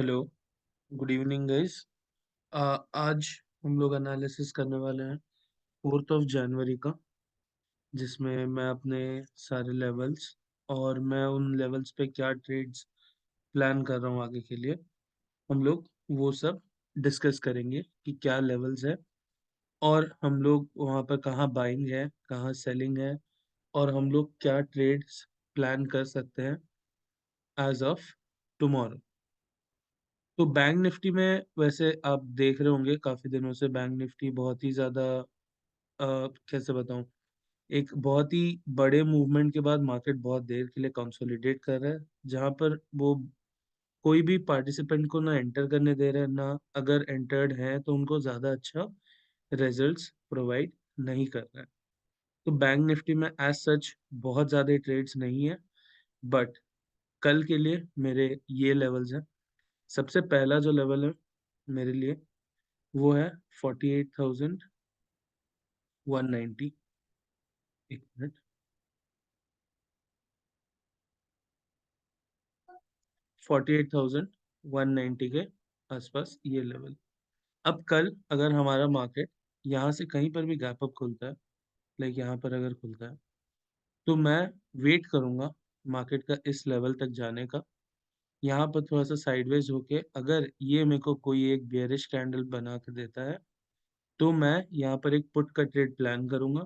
Hello, good evening guys. आज हम लोग एनालिसिस करने वाले हैं 4th ऑफ जनवरी का, जिसमें मैं अपने सारे लेवल्स और मैं उन लेवल्स पे क्या ट्रेड्स प्लान कर रहा हूँ आगे के लिए, हम लोग वो सब डिस्कस करेंगे कि क्या लेवल्स है और हम लोग वहाँ पर कहाँ बाइंग है, कहाँ सेलिंग है और हम लोग क्या ट्रेड्स प्लान कर सकते हैं एज़ ऑफ टुमारो। तो बैंक निफ्टी में वैसे आप देख रहे होंगे काफ़ी दिनों से बैंक निफ्टी बहुत ही ज़्यादा कैसे बताऊँ, एक बहुत ही बड़े मूवमेंट के बाद मार्केट बहुत देर के लिए कंसोलिडेट कर रहा है, जहाँ पर वो कोई भी पार्टिसिपेंट को ना एंटर करने दे रहा है, ना अगर एंटर्ड हैं तो उनको ज़्यादा अच्छा रिजल्ट्स प्रोवाइड नहीं कर रहा है। तो बैंक निफ्टी में एज़ सच बहुत ज़्यादा ट्रेड्स नहीं है, बट कल के लिए मेरे ये लेवल्स हैं। सबसे पहला जो लेवल है मेरे लिए वो है 48,190। एक मिनट, 48,190 के आसपास ये लेवल। अब कल अगर हमारा मार्केट यहाँ से कहीं पर भी गैप अप खुलता है, लाइक यहाँ पर अगर खुलता है, तो मैं वेट करूँगा मार्केट का इस लेवल तक जाने का। यहाँ पर थोड़ा-सा साइडवेज़ होके अगर ये मेरे को कोई एक बेयरिश कैंडल बना के देता है, तो मैं यहाँ पर एक पुट का ट्रेड प्लान करूँगा,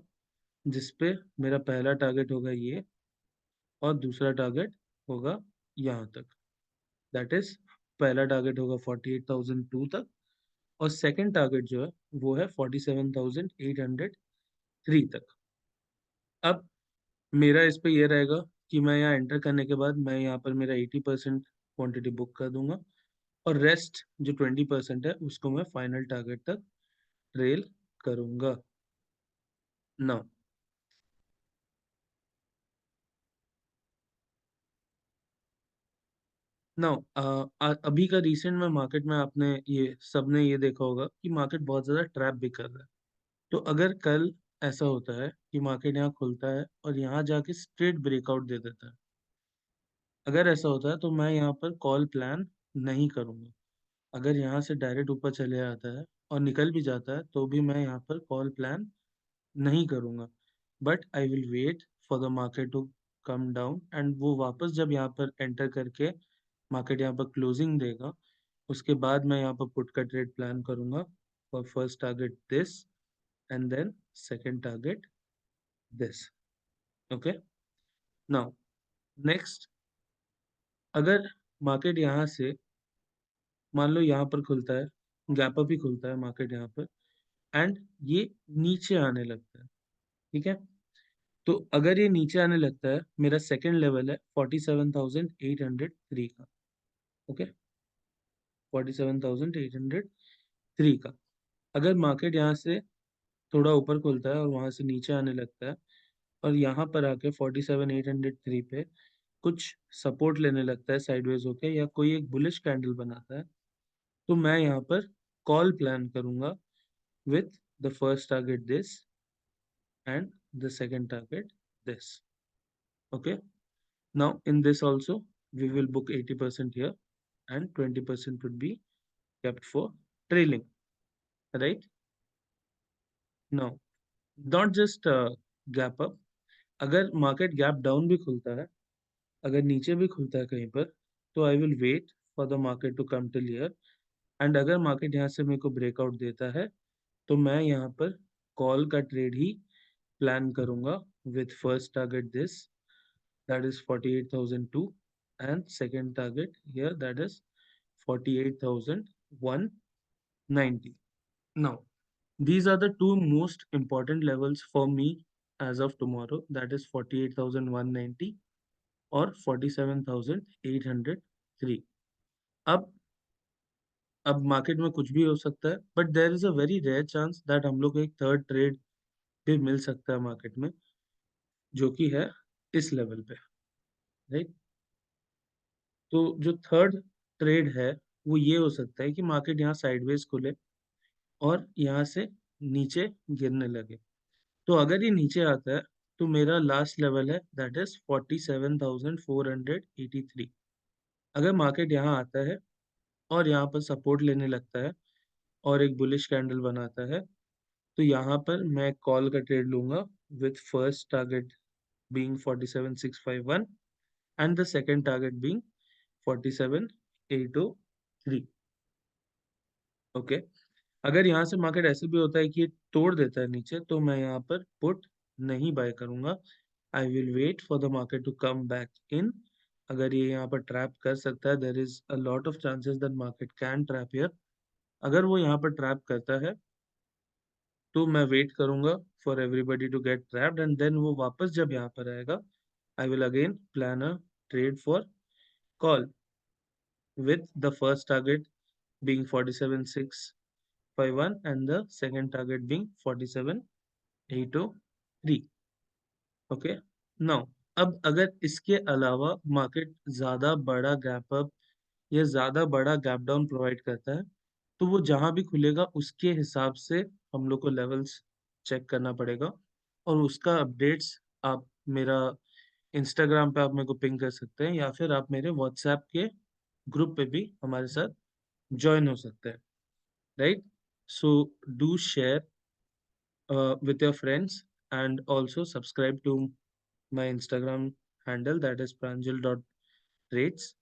जिस पे मेरा पहला टारगेट होगा ये और दूसरा टारगेट होगा यहाँ तक। दैट इज़ पहला टारगेट होगा 48,002 तक और सेकंड टारगेट जो है वो है 47,803 तक। अब मेरा इस पे ये रहेगा कि मैं यहाँ एंटर करने के बाद मैं यहाँ पर मेरा 80% क्वांटिटी बुक कर दूँगा और रेस्ट जो 20% है उसको मैं फाइनल टारगेट तक ट्रेल करूँगा। नाउ नाउ अभी का रिसेंट में मार्केट में आपने ये सबने ये देखा होगा कि मार्केट बहुत ज़्यादा ट्रैप भी कर रहा है। तो अगर कल ऐसा होता है कि मार्केट यहाँ खुलता है और यहाँ जाके स्ट्रेट ब्रेकआउट दे देता है, अगर ऐसा होता है तो मैं यहाँ पर कॉल प्लान नहीं करूँगा। अगर यहाँ से डायरेक्ट ऊपर चले आता है और निकल भी जाता है तो भी मैं यहाँ पर कॉल प्लान नहीं करूँगा। But I will wait for the market to come down and वो वापस जब यहाँ पर एंटर करके मार्केट यहाँ पर क्लोजिंग देगा, उसके बाद मैं यहाँ पर पुट का ट्रेड प्लान करूँगा for first target this and then second target this. Okay, now next, अगर मार्केट यहाँ से मान लो यहाँ पर खुलता है, गैप अप ही खुलता है मार्केट यहाँ पर एंड ये नीचे आने लगता है, ठीक है? तो अगर ये नीचे आने लगता है, मेरा सेकंड लेवल है 47,803 का, ओके? 47,803 का। अगर मार्केट यहाँ से थोड़ा ऊपर खुलता है और वहाँ से नीचे आने लगता है और यहाँ पर आके 47,803 पे कुछ सपोर्ट लेने लगता है साइडवेज होके या कोई एक बुलिश कैंडल बनाता है, तो मैं यहाँ पर कॉल प्लान करूँगा with the first target this and the second target this. Okay. Now in this also we will book 80% here and 20% would be kept for trailing. Right? Now not just gap up. अगर market gap down भी खुलता है, अगर नीचे भी खुलता है कहीं पर, तो I will wait for the market to come till here and अगर मार्केट यहाँ से मेरे को ब्रेकआउट देता है, तो मैं यहाँ पर कॉल का ट्रेड ही प्लान करूँगा with first target this, that is 48,002 and second target here, that is 48,190. Now these are the two most important levels for me as of tomorrow, that is 48,190 और 47,803. अब अब मार्केट में कुछ भी हो सकता है, but there is a very rare chance that हम लोग को एक थर्ड ट्रेड भी मिल सकता है मार्केट में, जो कि है इस लेवल पे, राइट? तो जो थर्ड ट्रेड है वो ये हो सकता है कि मार्केट यहाँ साइडवेज खुले और यहाँ से नीचे गिरने लगे। तो अगर ये नीचे आता है तो मेरा लास्ट लेवल है दैट इज 47,483। अगर मार्केट यहाँ आता है और यहाँ पर सपोर्ट लेने लगता है और एक बुलिश कैंडल बनाता है, तो यहाँ पर मैं कॉल का ट्रेड लूँगा with first target being 47,651 and the second target being 47,803। Okay, अगर यहाँ से मार्केट ऐसे भी होता है कि ये तोड़ देता है नीचे, तो मैं यहाँ पर पुट नहीं बाय करूँगा। I will wait for the market to come back in. अगर ये यहाँ पर ट्रैप कर सकता है, there is a lot of chances that market can trap here. अगर वो यहाँ पर ट्रैप करता है, तो मैं वेट करूँगा for everybody to get trapped and then वो वापस जब यहाँ पर आएगा, I will again plan a trade for call with the first target being 47,651 and the second target being 47,803. Okay, now अब अगर इसके अलावा मार्केट ज़्यादा बड़ा गैप अप या ज़्यादा बड़ा गैप डाउन प्रोवाइड करता है, तो वो जहाँ भी खुलेगा उसके हिसाब से हम लोग को लेवल्स चेक करना पड़ेगा और उसका अपडेट्स आप मेरा इंस्टाग्राम पे आप मेरे को पिंग कर सकते हैं या फिर आप मेरे व्हाट्सएप के ग्रुप पे भी हमारे साथ जॉइन हो सकते हैं, right? So do share with your friends and also subscribe to my Instagram handle, that is pranjal.trades.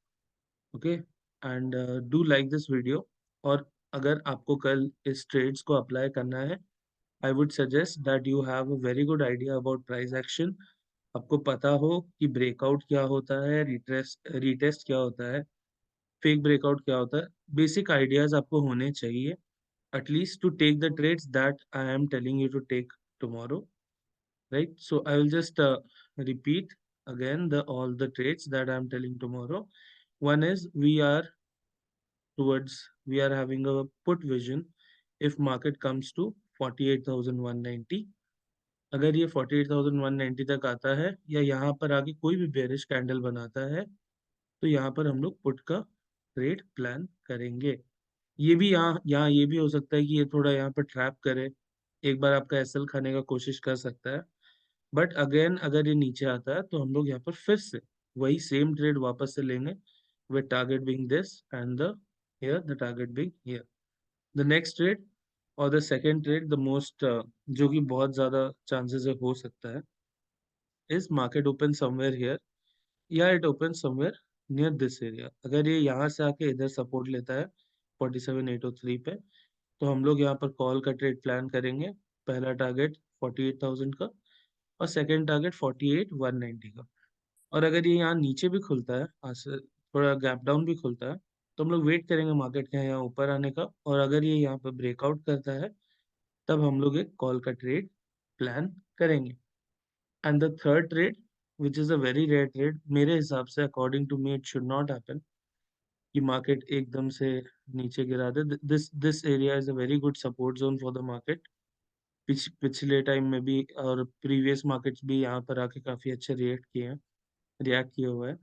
Okay, and do like this video. और अगर आपको कल इस ट्रेड्स को अप्लाई करना है, I would suggest that you have a very good idea about price action. आपको पता हो कि ब्रेकआउट क्या होता है, रीटेस्ट क्या होता है, फेक ब्रेकआउट क्या होता है, बेसिक आइडियाज आपको होने चाहिए at least to take the trades that I am telling you to take tomorrow, right? So I will just repeat again the all the trades that I am telling tomorrow. One is we are having a put vision if market comes to 48,190. अगर ये 48,190 तक आता है या यहाँ पर आके कोई भी बेरिश कैंडल बनाता है, तो यहाँ पर हम लोग पुट का ट्रेड प्लान करेंगे। ये भी यहाँ ये भी हो सकता है कि ये थोड़ा यहाँ पर ट्रैप करे, एक बार आपका एसएल खाने का कोशिश कर सकता है, बट अगेन अगर ये नीचे आता है तो हम लोग यहाँ पर फिर से वही सेम ट्रेड वापस से लेंगे with target being this and the target being here. The next trade और the second trade the most जो कि बहुत ज्यादा चांसेस हो सकता है is market open somewhere here या it open somewhere near this area. अगर ये यहाँ से आके इधर सपोर्ट लेता है 47,803 पे, तो हम लोग यहाँ पर कॉल का ट्रेड प्लान करेंगे। पहला टारगेट 48,000 का और सेकंड टारगेट 48,190 का। और अगर ये यहाँ नीचे भी खुलता है, आज से थोड़ा गैप डाउन भी खुलता है, तो हम लोग वेट करेंगे मार्केट के यहाँ ऊपर आने का और अगर ये यहाँ पर ब्रेकआउट करता है, तब हम लोग एक कॉल का ट्रेड प्लान करेंगे। And the third trade which is a very rare trade, मेरे हिसाब से according to me it should not happen कि मार्केट एकदम से नीचे गिरा दे। This area is a very good support zone for the market. पिछले टाइम में भी और प्रीवियस मार्केट्स भी यहाँ पर आके काफ़ी अच्छे रिएक्ट किए हुए हैं।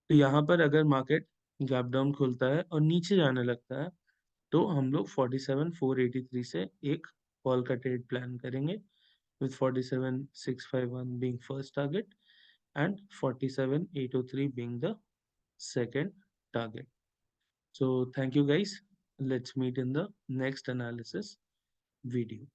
तो यहाँ पर अगर मार्केट गैप डाउन खुलता है और नीचे जाने लगता है, तो हम लोग 47,483 से एक कॉल का ट्रेड प्लान करेंगे with 47,651 being first target and 47,803 being the second target. So thank you guys. Let's meet in the next analysis video.